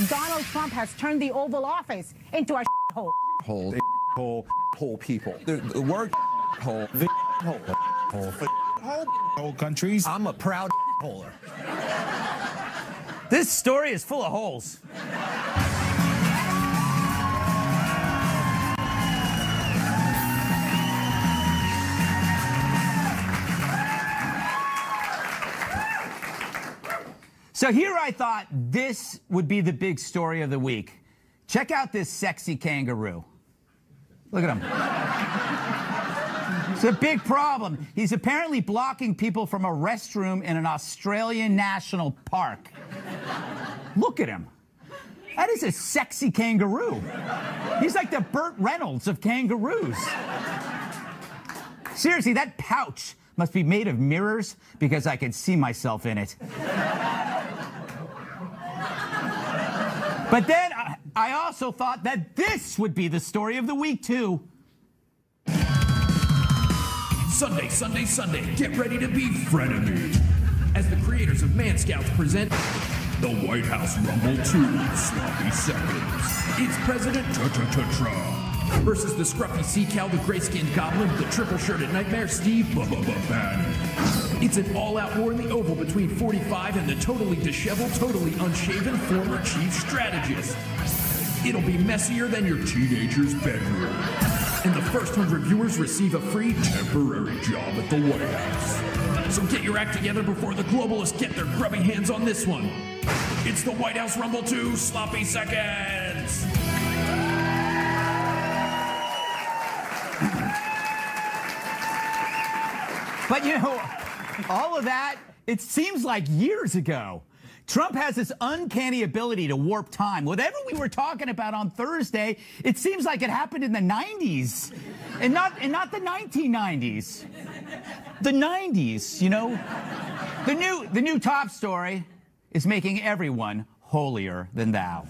Donald Trump has turned the Oval Office into a hole. Hole people. The word hole. Hole countries. I'm a proud holer. This story is full of holes. So here I thought this would be the big story of the week. Check out this sexy kangaroo. Look at him. It's a big problem. He's apparently blocking people from a restroom in an Australian national park. Look at him. That is a sexy kangaroo. He's like the Burt Reynolds of kangaroos. Seriously, that pouch must be made of mirrors because I can see myself in it. But then I also thought that this would be the story of the week, too. Sunday, Sunday, Sunday, get ready to be frenemy. As the creators of Man Scouts present the White House Rumble 2 Sloppy Seconds. It's President Trump versus the scruffy sea cow, the gray-skinned goblin, the triple-shirted nightmare, Steve Bannon. It's an all-out war in the Oval between 45 and the totally disheveled, totally unshaven former chief strategist. It'll be messier than your teenager's bedroom. And the first 100 viewers receive a free temporary job at the White House. So get your act together before the globalists get their grubby hands on this one. It's the White House Rumble 2 Sloppy Seconds. But you know, all of that, it seems like years ago. Trump has this uncanny ability to warp time. Whatever we were talking about on Thursday, it seems like it happened in the 90s. And not the 1990s. The 90s, you know? The new top story is making everyone holier than thou.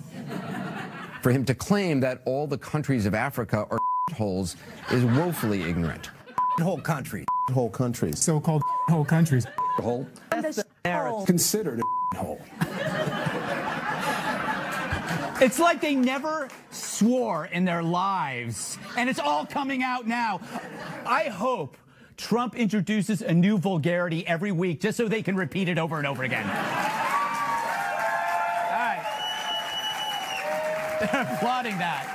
For him to claim that all the countries of Africa are holes is woefully ignorant. Whole country. Whole countries. So-called whole countries. Hole? Considered a hole. It's like they never swore in their lives, and it's all coming out now. I hope Trump introduces a new vulgarity every week just so they can repeat it over and over again. All right. They're applauding that.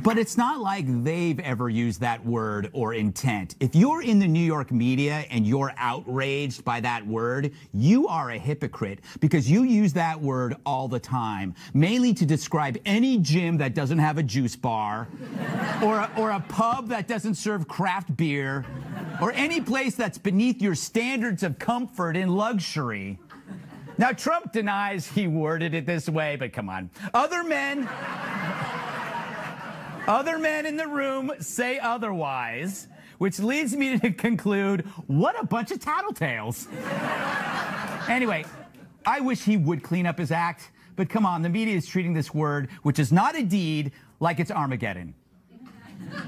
But it's not like they've ever used that word or intent. If you're in the New York media and you're outraged by that word, you are a hypocrite because you use that word all the time, mainly to describe any gym that doesn't have a juice bar or a pub that doesn't serve craft beer or any place that's beneath your standards of comfort and luxury. Now, Trump denies he worded it this way, but come on. Other men in the room say otherwise, which leads me to conclude, what a bunch of tattletales. Anyway, I wish he would clean up his act, but come on, the media is treating this word, which is not a deed, like it's Armageddon.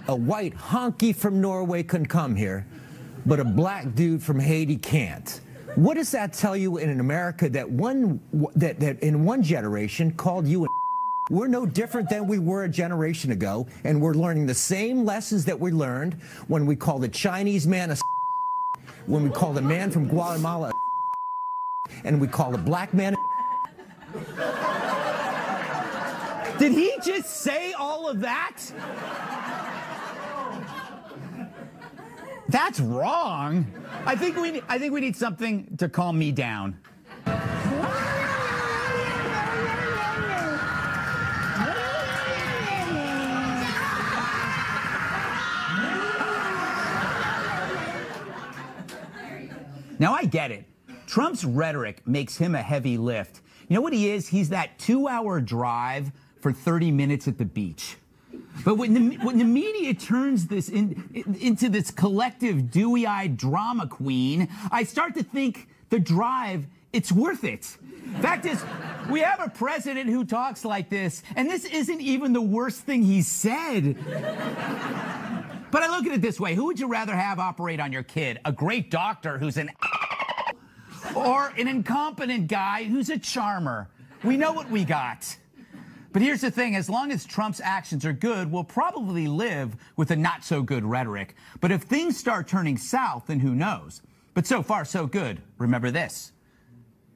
A white honky from Norway can come here, but a black dude from Haiti can't. What does that tell you in an America that in one generation called you a We're no different than we were a generation ago, and we're learning the same lessons that we learned when we called the Chinese man a when we called a man from Guatemala and we called a black man a Did he just say all of that? That's wrong. I think we need something to calm me down. Now, I get it. Trump's rhetoric makes him a heavy lift. You know what he is? He's that 2-hour drive for 30 minutes at the beach. But when the media turns this into this collective dewy-eyed drama queen, I start to think the drive, it's worth it. Fact is, we have a president who talks like this, and this isn't even the worst thing he's said. But I look at it this way. Who would you rather have operate on your kid? A great doctor who's an Or an incompetent guy who's a charmer. We know what we got. But here's the thing, as long as Trump's actions are good, we'll probably live with a not-so-good rhetoric. But if things start turning south, then who knows? But so far, so good. Remember this.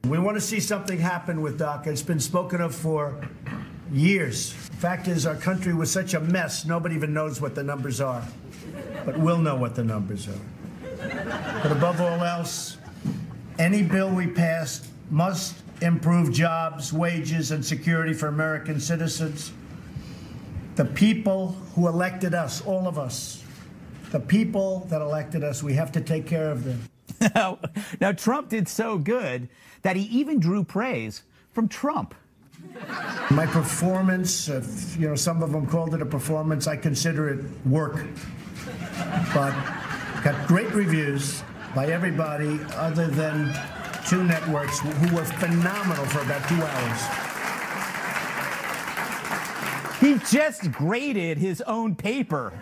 We want to see something happen with DACA. It's been spoken of for years. Fact is, our country was such a mess, nobody even knows what the numbers are. But we'll know what the numbers are. But above all else, any bill we pass must improve jobs, wages, and security for American citizens. The people who elected us, all of us, the people that elected us, we have to take care of them. Now, Trump did so good that he even drew praise from Trump. My performance, if, some of them called it a performance, I consider it work. But got great reviews by everybody other than 2 networks who were phenomenal for about 2 hours. He just graded his own paper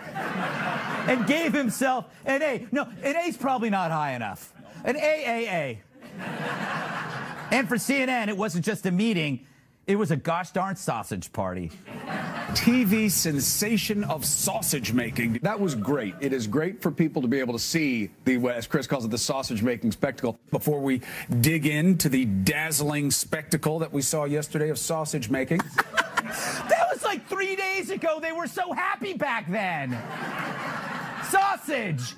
and gave himself an A. No, an A's probably not high enough. An AAA. And for CNN, it wasn't just a meeting. It was a gosh darn sausage party. TV sensation of sausage making. That was great. It is great for people to be able to see as Chris calls it, the sausage making spectacle. Before we dig into the dazzling spectacle that we saw yesterday of sausage making. That was like 3 days ago. They were so happy back then. Sausage.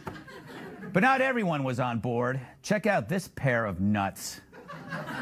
But not everyone was on board. Check out this pair of nuts.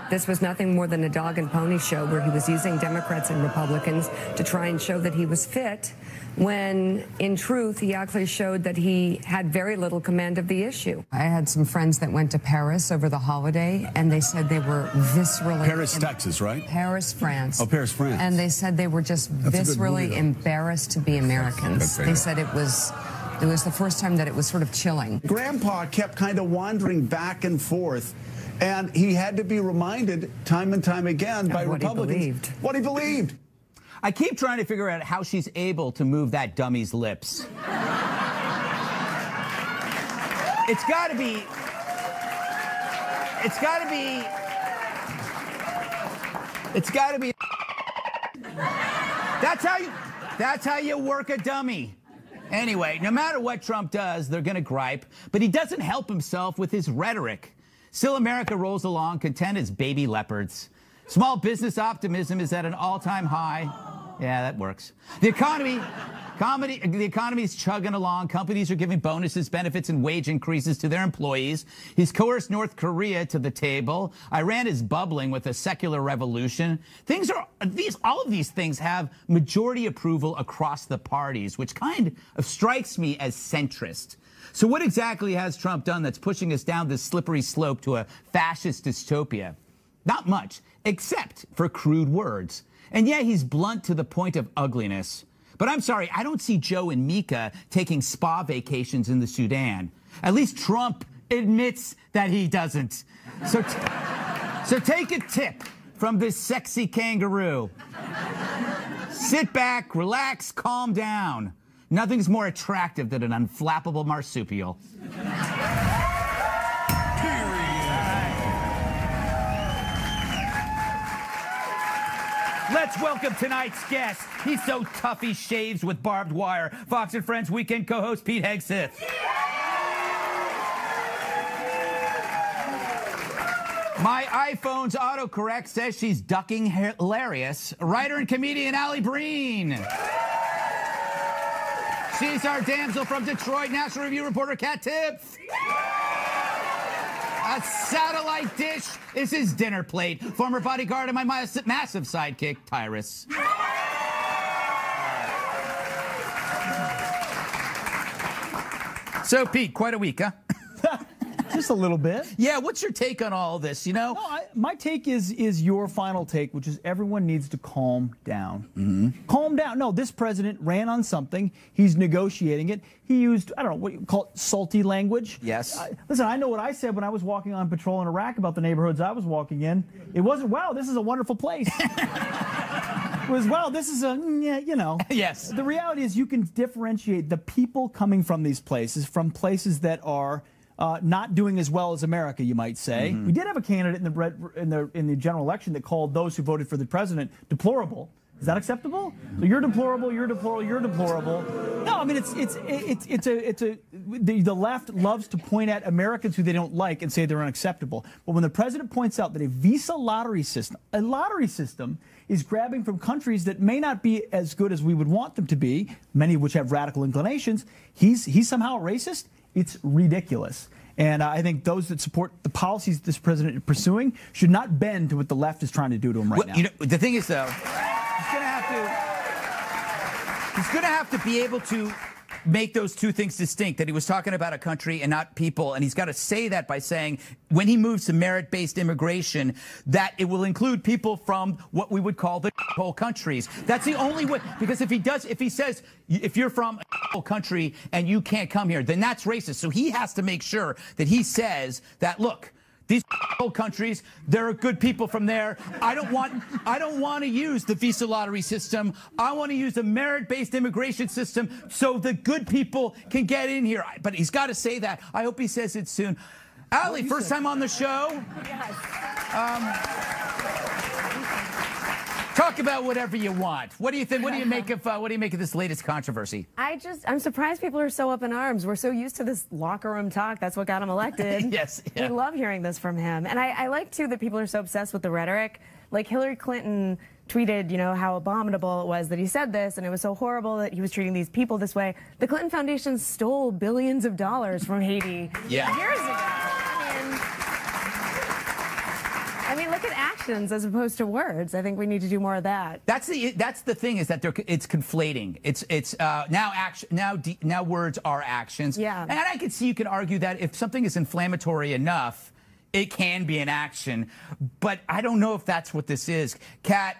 This was nothing more than a dog and pony show where he was using Democrats and Republicans to try and show that he was fit, when in truth he actually showed that he had very little command of the issue. I had some friends that went to Paris over the holiday, and they said they were viscerally... Paris, Texas, right? Paris, France. Oh, Paris, France. And they said they were just viscerally embarrassed to be Americans. They said it was the first time that it was sort of chilling. Grandpa kept kind of wandering back and forth, and he had to be reminded time and time again by Republicans what he believed. I keep trying to figure out how she's able to move that dummy's lips. It's got to be. That's how you work a dummy. Anyway, no matter what Trump does, they're going to gripe, but he doesn't help himself with his rhetoric. Still, America rolls along, content as baby leopards. Small business optimism is at an all-time high. Yeah, that works. The economy is chugging along. Companies are giving bonuses, benefits, and wage increases to their employees. He's coerced North Korea to the table. Iran is bubbling with a secular revolution. All of these things have majority approval across the parties, which kind of strikes me as centrist. So what exactly has Trump done that's pushing us down this slippery slope to a fascist dystopia? Not much, except for crude words. And yeah, he's blunt to the point of ugliness. But I'm sorry, I don't see Joe and Mika taking spa vacations in the Sudan. At least Trump admits that he doesn't. So take a tip from this sexy kangaroo. Sit back, relax, calm down. Nothing's more attractive than an unflappable marsupial. Let's welcome tonight's guest. He's so tough he shaves with barbed wire. Fox and Friends weekend co-host Pete Hegseth. My iPhone's autocorrect says she's ducking hilarious. Writer and comedian Allie Breen. She's our damsel from Detroit, National Review reporter Kat Tibbs. A satellite dish is his dinner plate. Former bodyguard and my massive sidekick, Tyrus. So, Pete, quite a week, huh? Just a little bit. Yeah, what's your take on all this, you know? No, my take is your final take, which is everyone needs to calm down. Mm-hmm. Calm down. No, this president ran on something. He's negotiating it. He used, I don't know, what you call it, salty language. Yes. Listen, I know what I said when I was walking on patrol in Iraq about the neighborhoods I was walking in. It wasn't, wow, this is a wonderful place. It was, wow, this is yeah, you know. Yes. The reality is you can differentiate the people coming from these places from places that are not doing as well as America, you might say. We did have a candidate in the general election that called those who voted for the president deplorable. Is that acceptable? So you're deplorable, you're deplorable, you're deplorable. No, I mean the left loves to point at Americans who they don't like and say they're unacceptable. But when the president points out that a Visa lottery system, is grabbing from countries that may not be as good as we would want them to be, many of which have radical inclinations, he's somehow a racist. It's ridiculous. And I think those that support the policies this president is pursuing should not bend to what the left is trying to do to him right now. You know, the thing is, though, he's going to have to be able to make those two things distinct, that he was talking about a country and not people, and he's got to say that by saying when he moves to merit-based immigration that it will include people from what we would call the whole countries. That's the only way, because if he says if you're from a whole country and you can't come here, then that's racist. So he has to make sure that he says that, look, these whole countries, there are good people from there. I don't want to use the Visa lottery system. I want to use a merit-based immigration system so the good people can get in here. But he's got to say that. I hope he says it soon. Allie, first time on the show. Yes. Talk about whatever you want. What do you think? What do you make of this latest controversy? I'm surprised people are so up in arms. We're so used to this locker room talk. That's what got him elected. Yes. Yeah. We love hearing this from him. And I like, too, that people are so obsessed with the rhetoric. Like Hillary Clinton tweeted, you know, how abominable it was that he said this, and it was so horrible that he was treating these people this way. The Clinton Foundation stole billions of dollars from Haiti years ago. I mean, look at actions as opposed to words. I think we need to do more of that. That's the thing, is that it's conflating. It's now action, now words are actions. Yeah. And I can see you can argue that if something is inflammatory enough, it can be an action. But I don't know if that's what this is. Kat,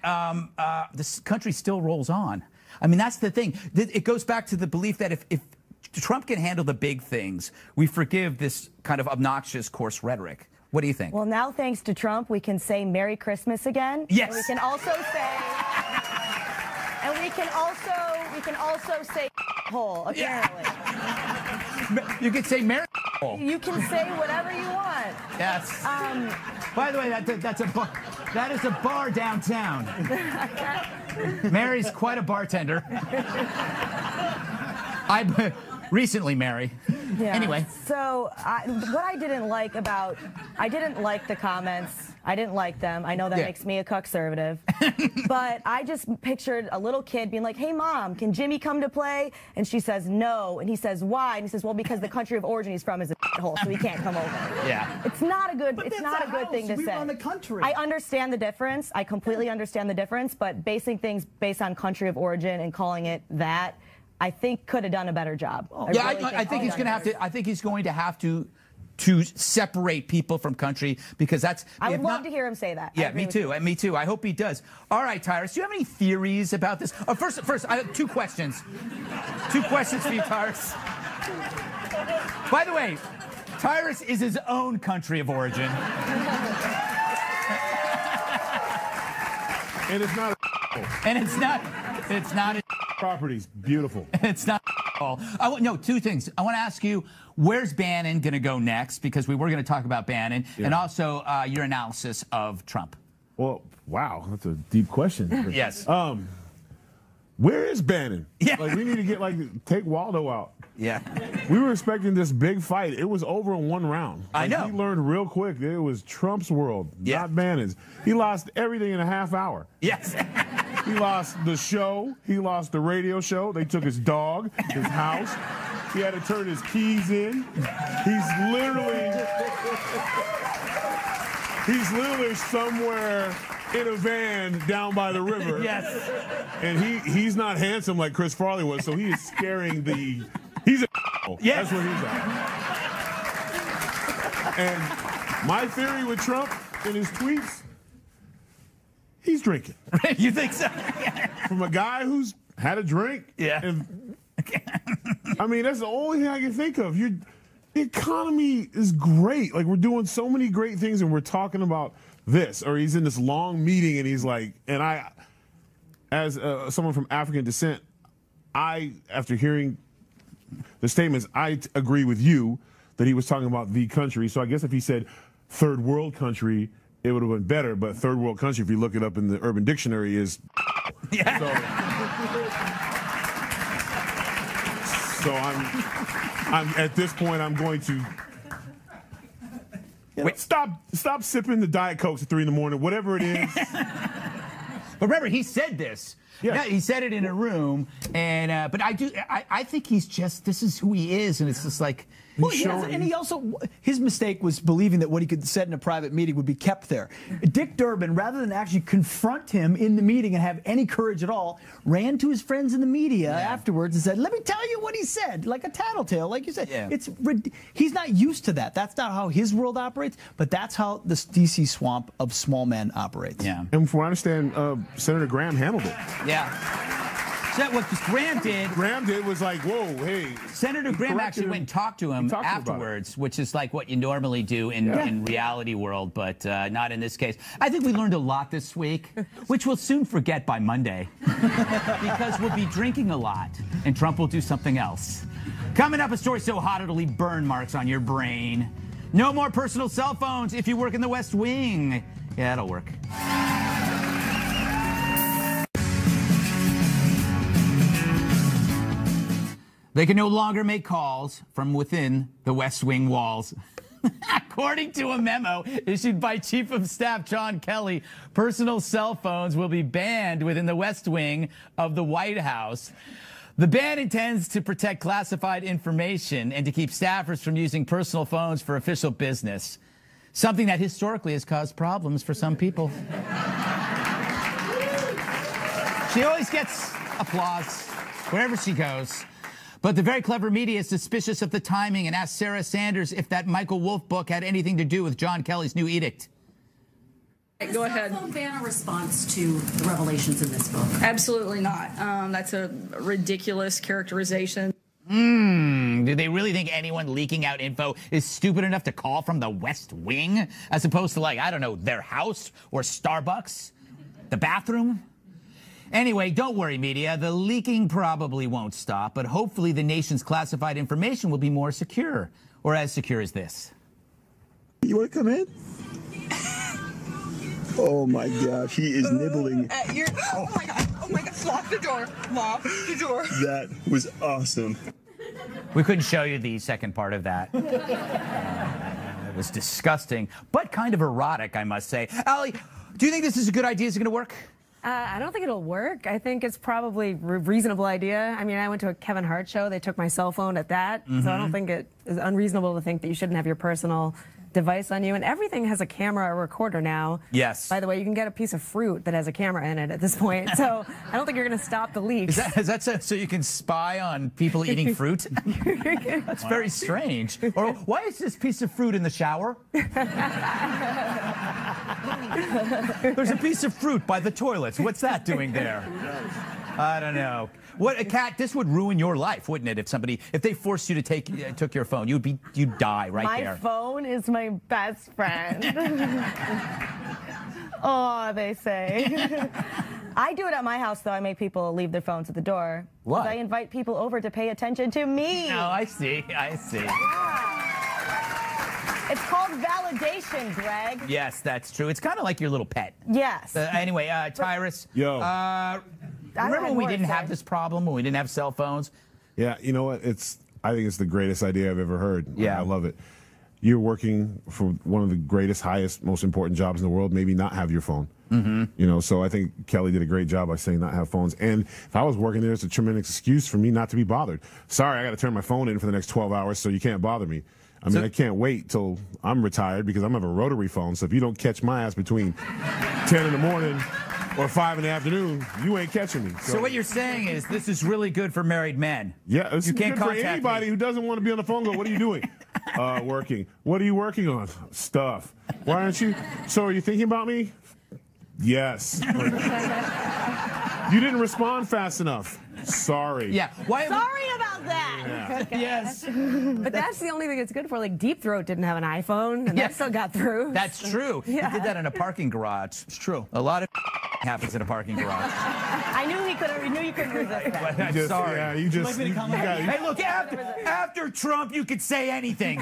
this country still rolls on. I mean, that's the thing. It goes back to the belief that if Trump can handle the big things, we forgive this kind of obnoxious, coarse rhetoric. What do you think? Well, now thanks to Trump, we can say Merry Christmas again. Yes. And we can also say, hole, apparently. Yeah. You can say Merry hole. You can say whatever you want. Yes. By the way, that is a bar downtown. Mary's quite a bartender. Recently, Mary. Yeah. Anyway. So what I didn't like the comments. I didn't like them. I know that makes me a conservative. But I just pictured a little kid being like, hey, Mom, can Jimmy come to play? And she says, no. And he says, why? And he says, well, because the country of origin he's from is a hole, so he can't come over. Yeah. It's not a good thing to say. We run the country. I understand the difference. I completely understand the difference. But basing things based on country of origin and calling it that, I think could have done a better job. I think he's going to have to. I think he's going to have to separate people from country, because that's. I would love to hear him say that. Yeah, me too. Me too. I hope he does. All right, Tyrus, do you have any theories about this? First, I have two questions. Two questions for you, Tyrus. By the way, Tyrus is his own country of origin. And it's not. And it's not. It's not. Property's beautiful. It's not all. No, two things. I want to ask you, where's Bannon going to go next? Because we were going to talk about Bannon, and also your analysis of Trump. Well, wow, that's a deep question. Yes. Where is Bannon? Yeah. Like, we need to take Waldo out. Yeah. We were expecting this big fight. It was over in one round. I know. He learned real quick that it was Trump's world, not Bannon's. He lost everything in a half hour. Yes. He lost the show. He lost the radio show. They took his dog, his house. He had to turn his keys in. He's literally somewhere in a van down by the river. Yes. And he's not handsome like Chris Farley was, so he is scaring the. He's a. Yes. That's where he's at. And my theory with Trump and his tweets. He's drinking. You think so? From a guy who's had a drink. Yeah. And, I mean, that's the only thing I can think of. The economy is great. Like, we're doing so many great things, and we're talking about this. Or he's in this long meeting, and he's like, and I, as someone from African descent, after hearing the statements, I agree with you that he was talking about the country. So I guess if he said third world country, it would have been better. But third world country, if you look it up in the Urban Dictionary, is yeah. So I'm at this point, I'm going to stop sipping the Diet Cokes at 3 in the morning, whatever it is. But remember, he said this. Yeah, he said it in a room, and but I think he's just, this is who he is, and it's just like. Well, and he also, his mistake was believing that what he could said in a private meeting would be kept there. Dick Durbin, rather than actually confront him in the meeting and have any courage at all, ran to his friends in the media afterwards and said, let me tell you what he said, like a tattletale, like you said. Yeah. He's not used to that. That's not how his world operates, but that's how the D.C. swamp of small men operates. Yeah. And from what I understand, Senator Graham handled it. Yeah. So what Graham did was like, whoa, hey. Senator Graham actually went and talked to him afterwards, which is like what you normally do in reality world, but not in this case. I think we learned a lot this week, which we'll soon forget by Monday, because we'll be drinking a lot, and Trump will do something else. Coming up, a story so hot it'll leave burn marks on your brain. No more personal cell phones if you work in the West Wing. Yeah, that'll work. They can no longer make calls from within the West Wing walls. According to a memo issued by Chief of Staff John Kelly, personal cell phones will be banned within the West Wing of the White House. The ban intends to protect classified information and to keep staffers from using personal phones for official business, something that historically has caused problems for some people. She always gets applause wherever she goes. But the very clever media is suspicious of the timing and asked Sarah Sanders if that Michael Wolff book had anything to do with John Kelly's new edict. Go ahead. Is the ban a response to the revelations in this book? Absolutely not. That's a ridiculous characterization. Do they really think anyone leaking out info is stupid enough to call from the West Wing, as opposed to, like, I don't know, their house or Starbucks, the bathroom? Anyway, don't worry, media. The leaking probably won't stop, but hopefully the nation's classified information will be more secure, or as secure as this. You want to come in? Oh my gosh, he is nibbling. Oh my God, oh my God, lock the door, lock the door. That was awesome. We couldn't show you the second part of that. It was disgusting, but kind of erotic, I must say. Allie, do you think this is a good idea? Is it going to work? I don't think it'll work. I think it's probably a reasonable idea. I mean, I went to a Kevin Hart show. They took my cell phone at that. So I don't think it is unreasonable to think that you shouldn't have your personal device on you. And everything has a camera or recorder now. Yes. By the way, you can get a piece of fruit that has a camera in it at this point. So I don't think you're going to stop the leaks. Is that so you can spy on people eating fruit? That's very strange. Or why is this piece of fruit in the shower? There's a piece of fruit by the toilets. What's that doing there? I don't know. What a cat! This would ruin your life, wouldn't it? If they forced you to took your phone, you'd die right there. My phone is my best friend. Oh, they say. I do it at my house, though. I make people leave their phones at the door. What? I invite people over to pay attention to me. Oh, I see. Yeah. It's called validation, Greg. Yes, that's true. It's kind of like your little pet. Yes. Anyway, Tyrus. Yo. Remember when we didn't have this problem, when we didn't have cell phones? Yeah, you know what? I think it's the greatest idea I've ever heard. Yeah. I love it. You're working for one of the greatest, highest, most important jobs in the world. Maybe not have your phone. Mm-hmm. You know, so I think Kelly did a great job by saying not have phones. And if I was working there, it's a tremendous excuse for me not to be bothered. Sorry, I got to turn my phone in for the next 12 hours, so you can't bother me. I mean, I can't wait till I'm retired because I'm going to have a rotary phone. So if you don't catch my ass between 10 in the morning or 5 in the afternoon, you ain't catching me. So what you're saying is this is really good for married men. Yeah, it's you can't good for contact anybody me. who doesn't want to be on the phone. Go, what are you doing? Working. What are you working on? Stuff. Why aren't you? So are you thinking about me? Yes. You didn't respond fast enough. Sorry. Yeah. Sorry about that. Yeah. Okay. Yes. But that's the only thing it's good for. Like Deep Throat didn't have an iPhone, and that still got through. That's true. Yeah. He did that in a parking garage. It's true. A lot of happens in a parking garage. I knew he couldn't. I knew you couldn't resist that. I'm sorry. Yeah, you just. Hey, look, after Trump, you could say anything.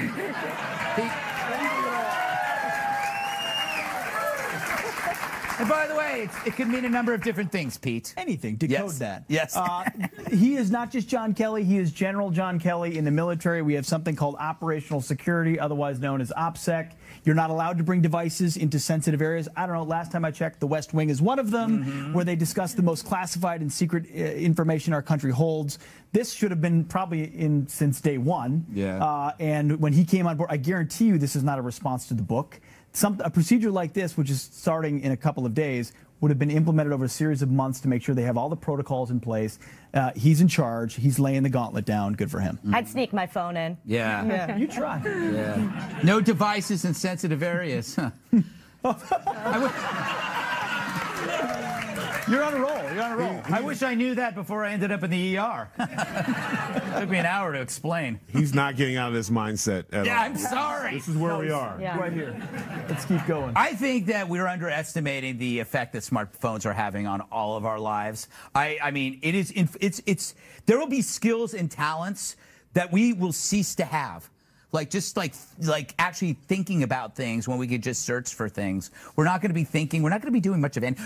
And by the way, it could mean a number of different things, Pete. Anything. Decode that. Yes. He is not just John Kelly. He is General John Kelly in the military. We have something called operational security, otherwise known as OPSEC. You're not allowed to bring devices into sensitive areas. I don't know. Last time I checked, the West Wing is one of them, where they discuss the most classified and secret information our country holds. This should have been probably in since day one. Yeah. And when he came on board, I guarantee you this is not a response to the book. A procedure like this, which is starting in a couple of days, would have been implemented over a series of months to make sure they have all the protocols in place. He's in charge. He's laying the gauntlet down. Good for him. I'd sneak my phone in. Yeah. You try. Yeah. No devices in sensitive areas. Huh. You're on a roll. You're on a roll. I wish I knew that before I ended up in the ER. Took me an hour to explain. He's not getting out of this mindset at all. I'm sorry. This is where we are. Yeah. Right here. Let's keep going. I think that we're underestimating the effect that smartphones are having on all of our lives. I mean, there will be skills and talents that we will cease to have. Just like actually thinking about things when we could just search for things. We're not going to be thinking. We're not going to be doing much of it.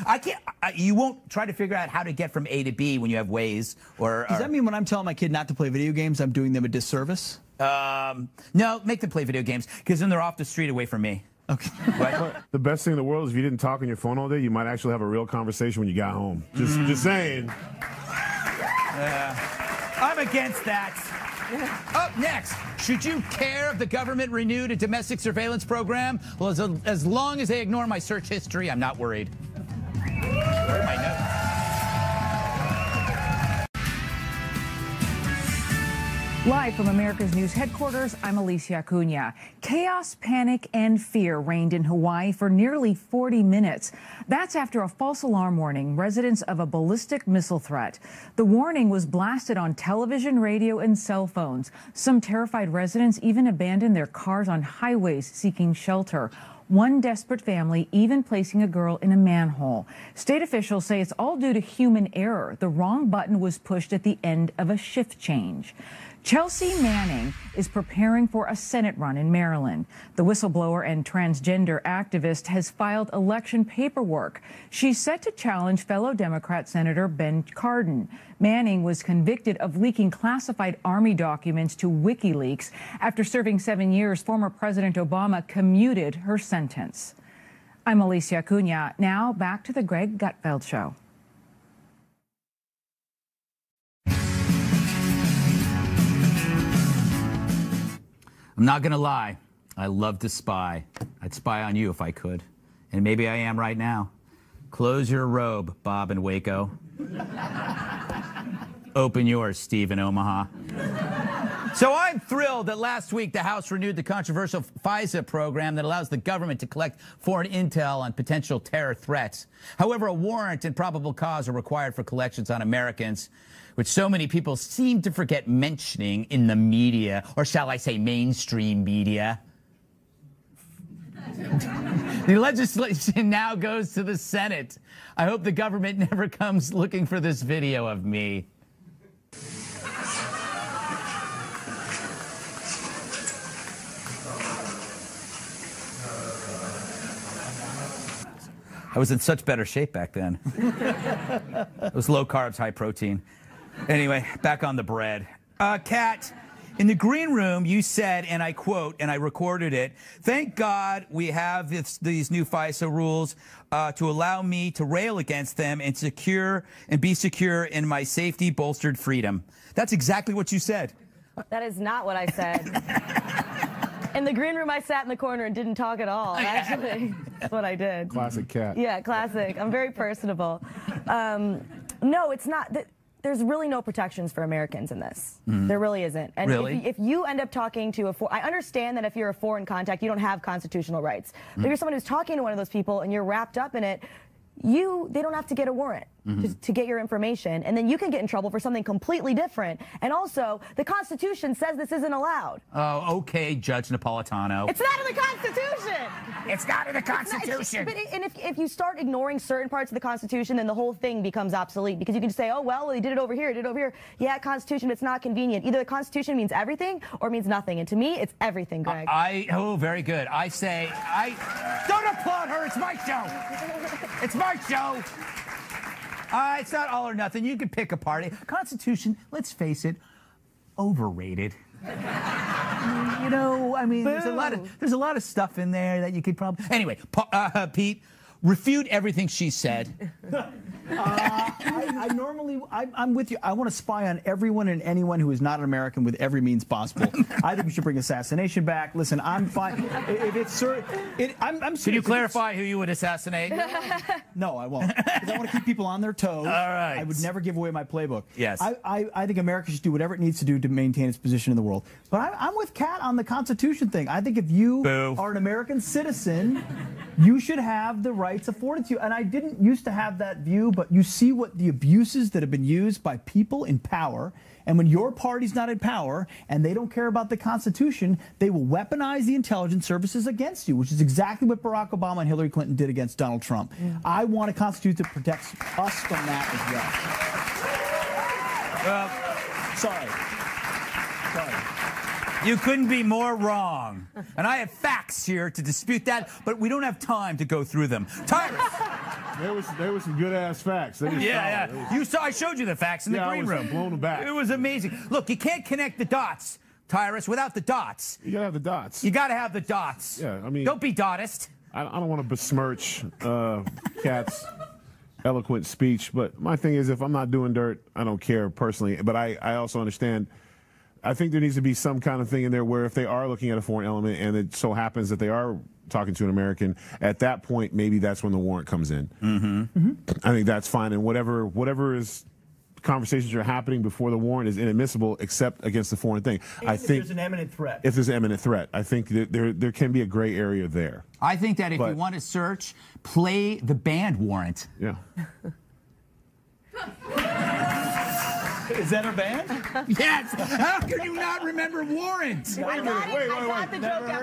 You won't try to figure out how to get from A to B when you have Waze or. Does that mean when I'm telling my kid not to play video games, I'm doing them a disservice? No, make them play video games because then they're off the street away from me. Okay. Right? The best thing in the world is if you didn't talk on your phone all day, you might actually have a real conversation when you got home. Just saying. I'm against that. Up next, should you care if the government renewed a domestic surveillance program? Well, as long as they ignore my search history, I'm not worried. Where are my notes? Live from America's News headquarters, I'm Alicia Acuna. Chaos, panic, and fear reigned in Hawaii for nearly 40 minutes. That's after a false alarm warning residents of a ballistic missile threat. The warning was blasted on television, radio, and cell phones. Some terrified residents even abandoned their cars on highways seeking shelter. One desperate family even placing a girl in a manhole. State officials say it's all due to human error. The wrong button was pushed at the end of a shift change. Chelsea Manning is preparing for a Senate run in Maryland. The whistleblower and transgender activist has filed election paperwork. She's set to challenge fellow Democrat Senator Ben Cardin. Manning was convicted of leaking classified Army documents to WikiLeaks. After serving 7 years, former President Obama commuted her sentence. I'm Alicia Acuna. Now back to the Greg Gutfeld Show. I'm not going to lie. I love to spy. I'd spy on you if I could. And maybe I am right now. Close your robe, Bob in Waco. Open yours, Steve in Omaha. So I'm thrilled that last week the House renewed the controversial FISA program that allows the government to collect foreign intel on potential terror threats. However, a warrant and probable cause are required for collections on Americans, which so many people seem to forget mentioning in the media, or shall I say mainstream media. The legislation now goes to the Senate. I hope the government never comes looking for this video of me. I was in such better shape back then. It was low carbs, high protein. Anyway, back on the bread. Kat, in the green room, you said, and I quote, and I recorded it, "Thank God we have these new FISA rules to allow me to rail against them and be secure in my safety bolstered freedom." That's exactly what you said. That is not what I said. In the green room, I sat in the corner and didn't talk at all, actually. That's what I did. Classic Kat. Yeah, classic. I'm very personable. No, it's not. There's really no protections for Americans in this. There really isn't. And really? if you end up talking to I understand that if you're a foreign contact, you don't have constitutional rights. But if you're someone who's talking to one of those people and you're wrapped up in it, they don't have to get a warrant. to get your information, and then you can get in trouble for something completely different. And also, the Constitution says this isn't allowed. Oh, okay, Judge Napolitano. It's not in the Constitution. It's not in the Constitution. And if you start ignoring certain parts of the Constitution, then the whole thing becomes obsolete, because you can just say, oh, well, they did it over here, did it over here. Yeah, Constitution, it's not convenient. Either the Constitution means everything or it means nothing. And to me, it's everything, Greg. Oh, very good. I say, don't applaud her. It's my show. It's my show. It's not all or nothing. You can pick a party. Constitution, let's face it, overrated. You know, I mean, there's a lot of stuff in there that you could probably. Anyway, Pete, refute everything she said. I'm with you. I want to spy on everyone and anyone who is not an American with every means possible. I think we should bring assassination back. Listen, I'm fine. If it's I'm serious. Can you clarify who you would assassinate? No, I won't. Because I want to keep people on their toes. All right. I would never give away my playbook. Yes. I think America should do whatever it needs to do to maintain its position in the world. But I'm with Kat on the Constitution thing. I think if you are an American citizen, you should have the rights afforded to you. And I didn't used to have that view, but you see what the abuses that have been used by people in power. And when your party's not in power and they don't care about the Constitution, they will weaponize the intelligence services against you, which is exactly what Barack Obama and Hillary Clinton did against Donald Trump. I want a Constitution that protects us from that as well. Sorry. You couldn't be more wrong. And I have facts here to dispute that, but we don't have time to go through them. Tyrus! There was some good-ass facts. Yeah. You saw, I showed you the facts in the green room. Blown back. It was amazing. Look, you can't connect the dots, Tyrus, without the dots. You gotta have the dots. You gotta have the dots. Yeah, I mean... Don't be dotist. I don't want to besmirch Kat's eloquent speech, but my thing is, if I'm not doing dirt, I don't care personally. But I also understand... I think there needs to be some kind of thing in there where if they are looking at a foreign element and it so happens that they are talking to an American, at that point, maybe that's when the warrant comes in. I think that's fine. And whatever is conversations are happening before the warrant is inadmissible except against the foreign thing. If there's an imminent threat. If there's an imminent threat. I think that there can be a gray area there. I think that if you want to search, play the band Warrant. Yeah. Is that a band? Yes. How can you not remember Warrant?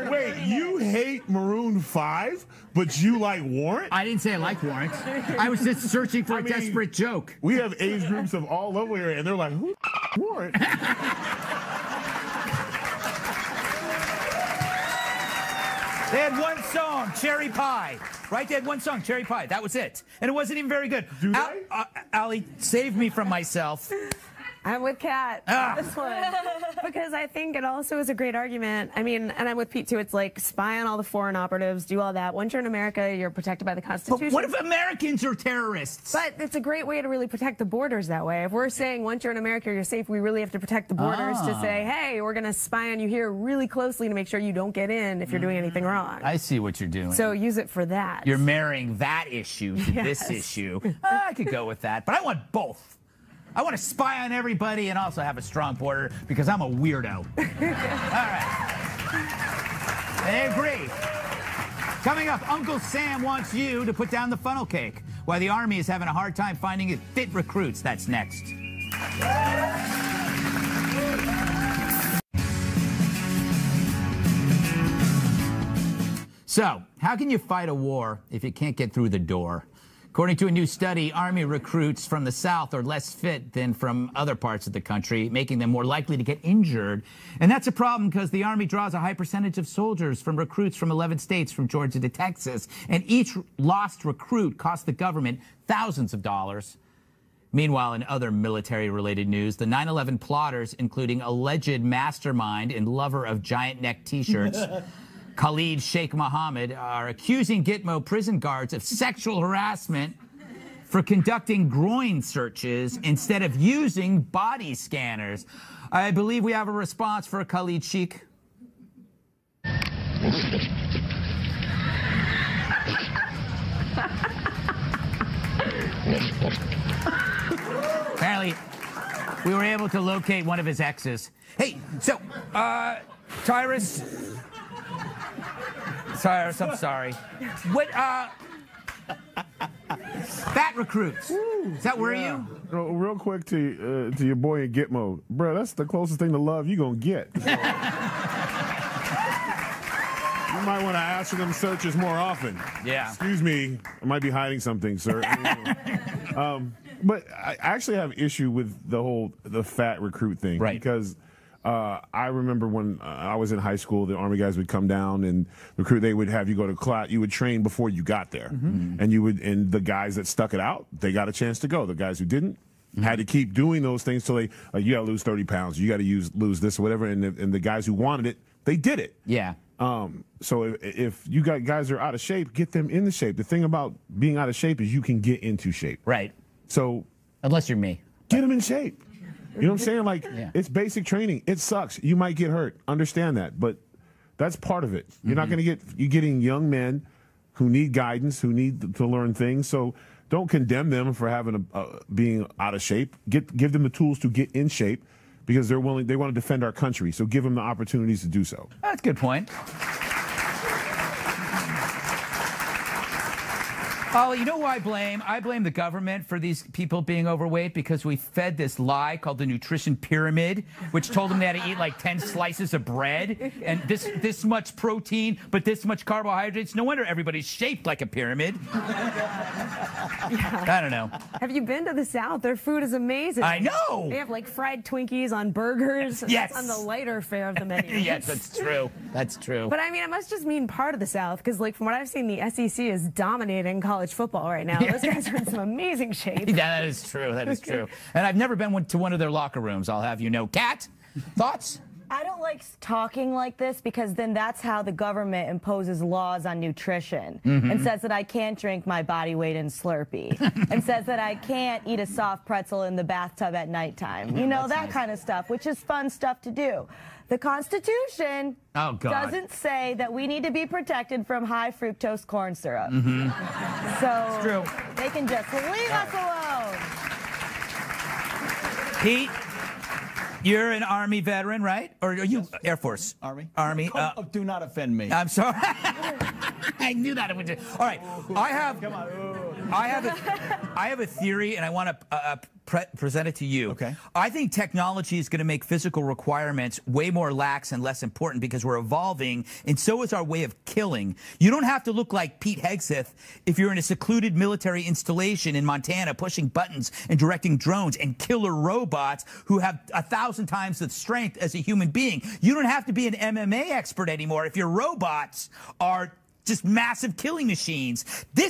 Wait, you hate Maroon 5, but you like Warrant? I didn't say I like Warrant. I was just searching for a desperate joke. We have age groups of all over here, and they're like, who Warrant? They had one song, Cherry Pie. Right? They had one song, Cherry Pie. That was it. And it wasn't even very good. Do they? Allie, save me from myself. I'm with Kat on this one because I think it also is a great argument. I mean, and I'm with Pete too. It's like spy on all the foreign operatives, do all that. Once you're in America, you're protected by the Constitution. But what if Americans are terrorists? But it's a great way to really protect the borders that way. If we're saying once you're in America, you're safe, we really have to protect the borders to say, hey, we're going to spy on you here really closely to make sure you don't get in if you're doing anything wrong. I see what you're doing. So use it for that. You're marrying that issue to this issue. I could go with that, but I want both. I want to spy on everybody and also have a strong border because I'm a weirdo. All right. I agree. Coming up, Uncle Sam wants you to put down the funnel cake while the Army is having a hard time finding fit recruits. That's next. So, how can you fight a war if you can't get through the door? According to a new study, Army recruits from the South are less fit than from other parts of the country, making them more likely to get injured. And that's a problem because the Army draws a high percentage of soldiers from recruits from 11 states, from Georgia to Texas. And each lost recruit costs the government thousands of dollars. Meanwhile, in other military-related news, the 9/11 plotters, including alleged mastermind and lover of giant neck T-shirts, Khalid Sheikh Mohammed, are accusing Gitmo prison guards of sexual harassment for conducting groin searches instead of using body scanners. I believe we have a response for Khalid Sheikh. Apparently, we were able to locate one of his exes. Hey, so, Tyrus, I'm sorry. What, that recruits. Is that where you? Real quick to your boy in Gitmo. Bro, that's the closest thing to love you're going to get. So. You might want to ask for them searches more often. Yeah. Excuse me, I might be hiding something, sir. But I actually have issue with the fat recruit thing. Right. Because I remember when I was in high school, the Army guys would come down and recruit. They would have you go to class. You would train before you got there, and and the guys that stuck it out, they got a chance to go. The guys who didn't had to keep doing those things till they you got to lose 30 pounds. You got to lose this or whatever. And the guys who wanted it, they did it. Yeah. So if you got guys that are out of shape, get them in the shape. The thing about being out of shape is you can get into shape. Right. So unless you're me, get them in shape. You know what I'm saying? Like, it's basic training. It sucks. You might get hurt. Understand that. But that's part of it. You're not going to you're getting young men who need guidance, who need to learn things. So don't condemn them for having being out of shape. Give them the tools to get in shape because they want to defend our country. So give them the opportunities to do so. That's a good point. Oh, you know who I blame? I blame the government for these people being overweight because we fed this lie called the nutrition pyramid, which told them they had to eat like 10 slices of bread and this much protein, but this much carbohydrates. No wonder everybody's shaped like a pyramid. I don't know. Have you been to the South? Their food is amazing. I know. They have like fried Twinkies on burgers. Yes. That's on the lighter fare of the menu. Yes, that's true. That's true. But I mean, it must just mean part of the South because, like, from what I've seen, the SEC is dominating college football right now. Those guys are in some amazing shape. Yeah, that is true. That is true. And I've never been to one of their locker rooms, I'll have you know. Kat, thoughts? I don't like talking like this because then that's how the government imposes laws on nutrition and says that I can't drink my body weight in Slurpee and says that I can't eat a soft pretzel in the bathtub at nighttime. You know, that kind of stuff, which is fun stuff to do. The Constitution doesn't say that we need to be protected from high fructose corn syrup. So they can just leave us alone. Pete? You're an Army veteran, right? Or are you Air Force? Army. Army. Do not offend me. I'm sorry. I knew that it would. All right. I have a theory, and I want to present it to you. Okay. I think technology is going to make physical requirements way more lax and less important because we're evolving, and so is our way of killing. You don't have to look like Pete Hegseth if you're in a secluded military installation in Montana pushing buttons and directing drones and killer robots who have 1,000 times the strength as a human being. You don't have to be an MMA expert anymore if your robots are just massive killing machines. This